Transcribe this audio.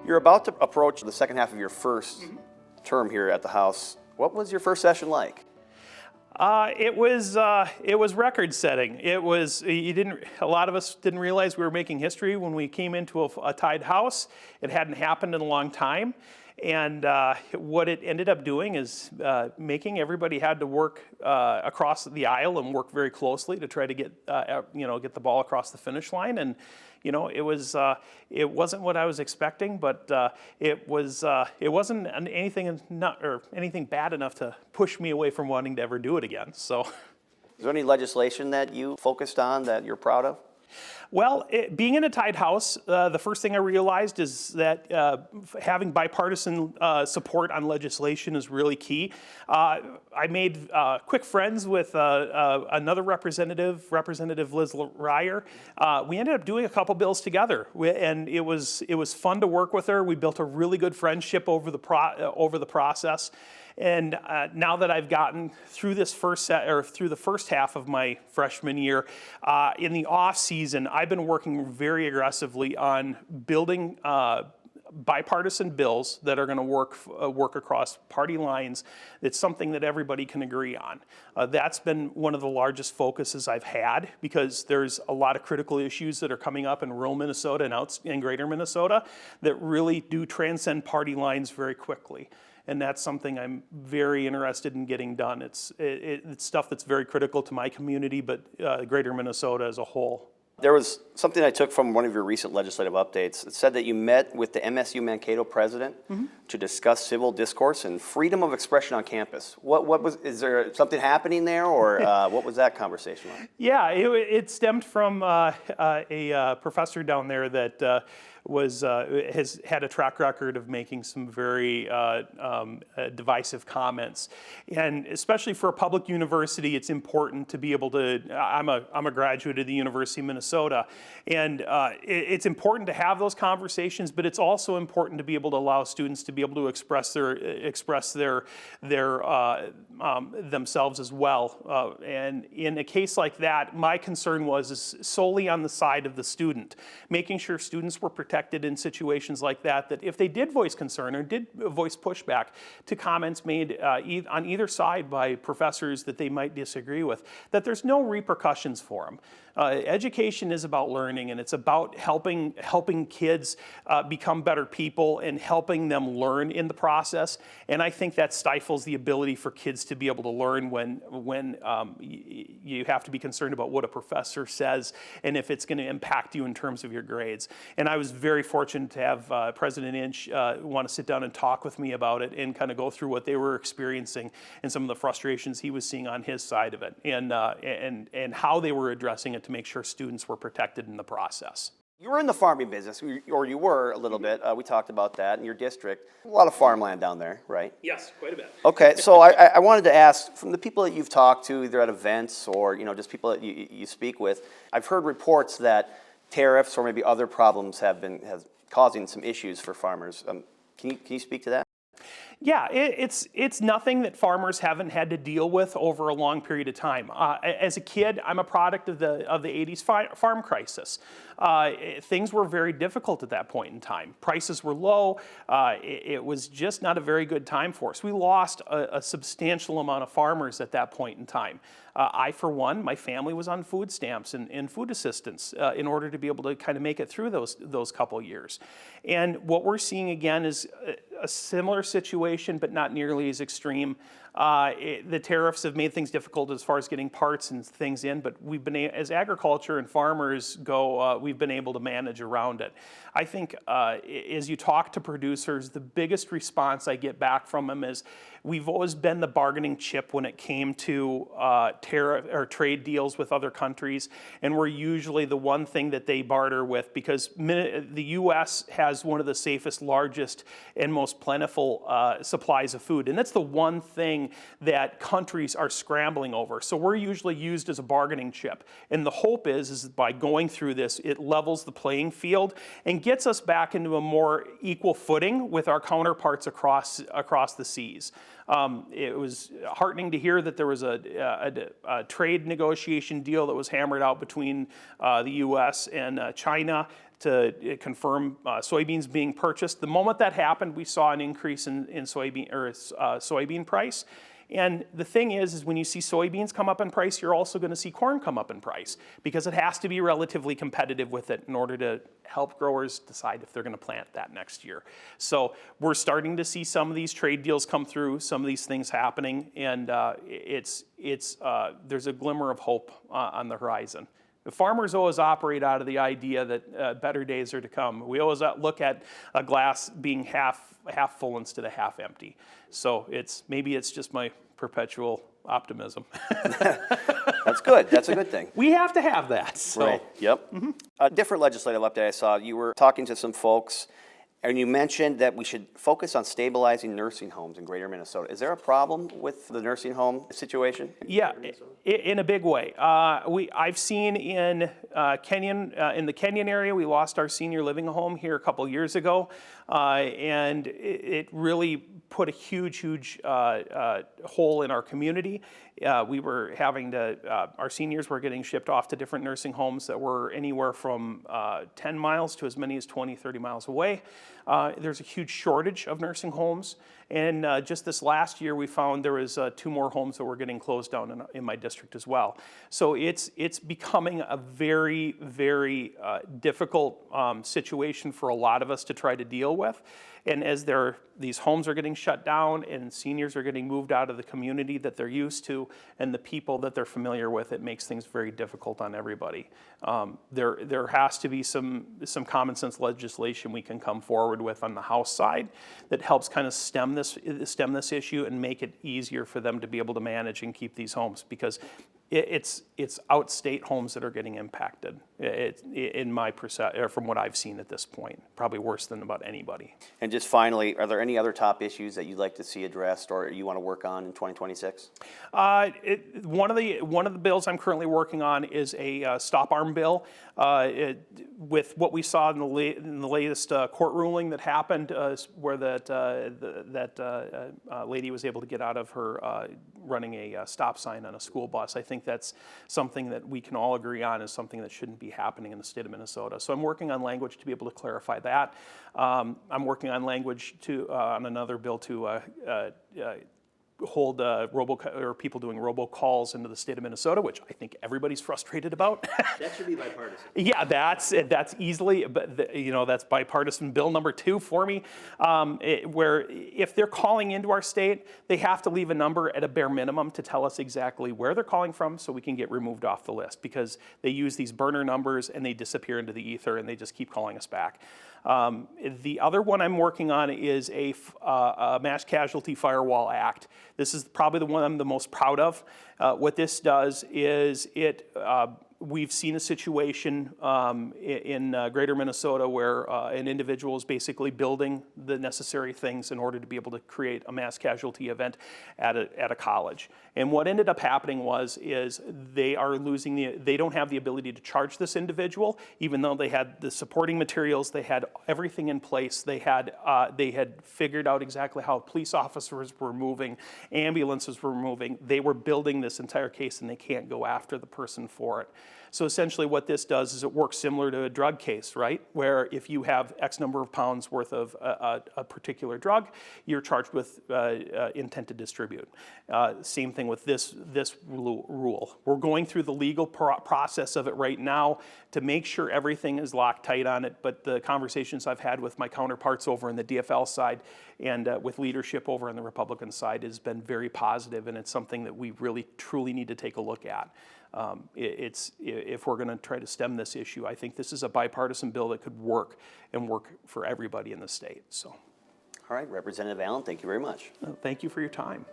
You're about to approach the second half of your first term here at the House. What was your first session like? It was record-setting. A lot of us didn't realize we were making history when we came into a tied House. It hadn't happened in a long time, and what it ended up doing is making everybody had to work across the aisle and work very closely to try to get get the ball across the finish line. And it wasn't what I was expecting, but it wasn't anything bad enough to push me away from wanting to ever do it again. So, is there any legislation that you focused on that you're proud of? Well, being in a tied House, the first thing I realized is that having bipartisan support on legislation is really key. I made quick friends with another representative, Representative Liz Ryer. We ended up doing a couple bills together, and it was fun to work with her. We built a really good friendship over the process. And now that I've gotten through this through the first half of my freshman year, in the off season, I've been working very aggressively on building bipartisan bills that are going to work across party lines. It's something that everybody can agree on. That's been one of the largest focuses I've had, because there's a lot of critical issues that are coming up in rural Minnesota and in greater Minnesota that really do transcend party lines very quickly. And that's something I'm very interested in getting done. It's stuff that's very critical to my community, but greater Minnesota as a whole. There was something I took from one of your recent legislative updates. It said that you met with the MSU Mankato president to discuss civil discourse and freedom of expression on campus. Is there something happening there, or what was that conversation like? Yeah, it stemmed from a professor down there that has had a track record of making some very divisive comments, and especially for a public university, it's important to be able to. I'm a graduate of the University of Minnesota, and it's important to have those conversations, but it's also important to be able to allow students to be able to express their themselves as well. And in a case like that, my concern was solely on the side of the student, making sure students were protected in situations like that, that if they did voice concern or did voice pushback to comments made on either side by professors that they might disagree with, that there's no repercussions for them. Education is about learning, and it's about helping kids become better people and helping them learn in the process. And I think that stifles the ability for kids to be able to learn when you have to be concerned about what a professor says and if it's going to impact you in terms of your grades. And I was very fortunate to have President Inch want to sit down and talk with me about it and kind of go through what they were experiencing and some of the frustrations he was seeing on his side of it, and how they were addressing it to make sure students were protected in the process. You were in the farming business, or you were a little bit. We talked about that in your district. A lot of farmland down there, right? Yes, quite a bit. Okay, so I wanted to ask, from the people that you've talked to, either at events or just people that you speak with, I've heard reports that tariffs or maybe other problems have causing some issues for farmers. Can you speak to that? Yeah, it's nothing that farmers haven't had to deal with over a long period of time. As a kid, I'm a product of the 80s farm crisis. Things were very difficult at that point in time. Prices were low. It was just not a very good time for us. We lost a substantial amount of farmers at that point in time. I, for one, my family was on food stamps and food assistance in order to be able to kind of make it through those couple years. And what we're seeing again is a similar situation, but not nearly as extreme. The tariffs have made things difficult as far as getting parts and things in, but we've been, as agriculture and farmers go, we've been able to manage around it. I think as you talk to producers, the biggest response I get back from them is, we've always been the bargaining chip when it came to tariff or trade deals with other countries, and we're usually the one thing that they barter with, because the U.S. has one of the safest, largest, and most plentiful supplies of food, and that's the one thing that countries are scrambling over. So we're usually used as a bargaining chip, and the hope is by going through this, it levels the playing field and gets us back into a more equal footing with our counterparts across the seas. It was heartening to hear that there was a trade negotiation deal that was hammered out between the U.S. and China to confirm soybeans being purchased. The moment that happened, we saw an increase in soybean price. And the thing is when you see soybeans come up in price, you're also going to see corn come up in price because it has to be relatively competitive with it in order to help growers decide if they're going to plant that next year. So we're starting to see some of these trade deals come through, some of these things happening, and there's a glimmer of hope on the horizon. The farmers always operate out of the idea that better days are to come. We always look at a glass being half full instead of half empty. So maybe it's just my perpetual optimism. That's good. That's a good thing. We have to have that. So. Right. Yep. A different legislative update I saw, you were talking to some folks, and you mentioned that we should focus on stabilizing nursing homes in greater Minnesota. Is there a problem with the nursing home situation? Yeah, in a big way. I've seen in Kenyon, in the Kenyon area, we lost our senior living home here a couple years ago, and it really put a huge hole in our community. We were having to, our seniors were getting shipped off to different nursing homes that were anywhere from 10 miles to as many as 20, 30 miles away. There's a huge shortage of nursing homes. And just this last year, we found there was 2 more homes that were getting closed down in my district as well. So it's becoming a very difficult situation for a lot of us to try to deal with. And as these homes are getting shut down and seniors are getting moved out of the community that they're used to and the people that they're familiar with, it makes things very difficult on everybody. There has to be some common sense legislation we can come forward with on the House side that helps kind of stem this issue and make it easier for them to be able to manage and keep these homes, because it's outstate homes that are getting impacted, in my from what I've seen at this point, probably worse than about anybody. And just finally, are there any other top issues that you'd like to see addressed or you want to work on in 2026? One of the bills I'm currently working on is a stop arm bill. With what we saw in the latest court ruling that happened, where that lady was able to get out of her running a stop sign on a school bus. I think that's something that we can all agree on is something that shouldn't be happening in the state of Minnesota. So I'm working on language to be able to clarify that. I'm working on language on another bill to hold people doing robocalls into the state of Minnesota, which I think everybody's frustrated about. That should be bipartisan. Yeah, that's easily, but that's bipartisan bill number 2 for me, where if they're calling into our state, they have to leave a number at a bare minimum to tell us exactly where they're calling from so we can get removed off the list, because they use these burner numbers and they disappear into the ether and they just keep calling us back. The other one I'm working on is a Mass Casualty Firewall Act. This is probably the one I'm the most proud of. What this does is we've seen a situation in greater Minnesota where an individual is basically building the necessary things in order to be able to create a mass casualty event at a college. And what ended up happening is they don't have the ability to charge this individual, even though they had the supporting materials, they had everything in place, they had figured out exactly how police officers were moving, ambulances were moving. They were building this entire case and they can't go after the person for it. So essentially what this does is it works similar to a drug case, right? Where if you have X number of pounds worth of a particular drug, you're charged with intent to distribute. Same thing with this rule. We're going through the legal process of it right now to make sure everything is locked tight on it, but the conversations I've had with my counterparts over in the DFL side and with leadership over on the Republican side has been very positive, and it's something that we really truly need to take a look at. If we're going to try to stem this issue, I think this is a bipartisan bill that could work and work for everybody in the state. So, all right, Representative Allen, thank you very much. Thank you for your time.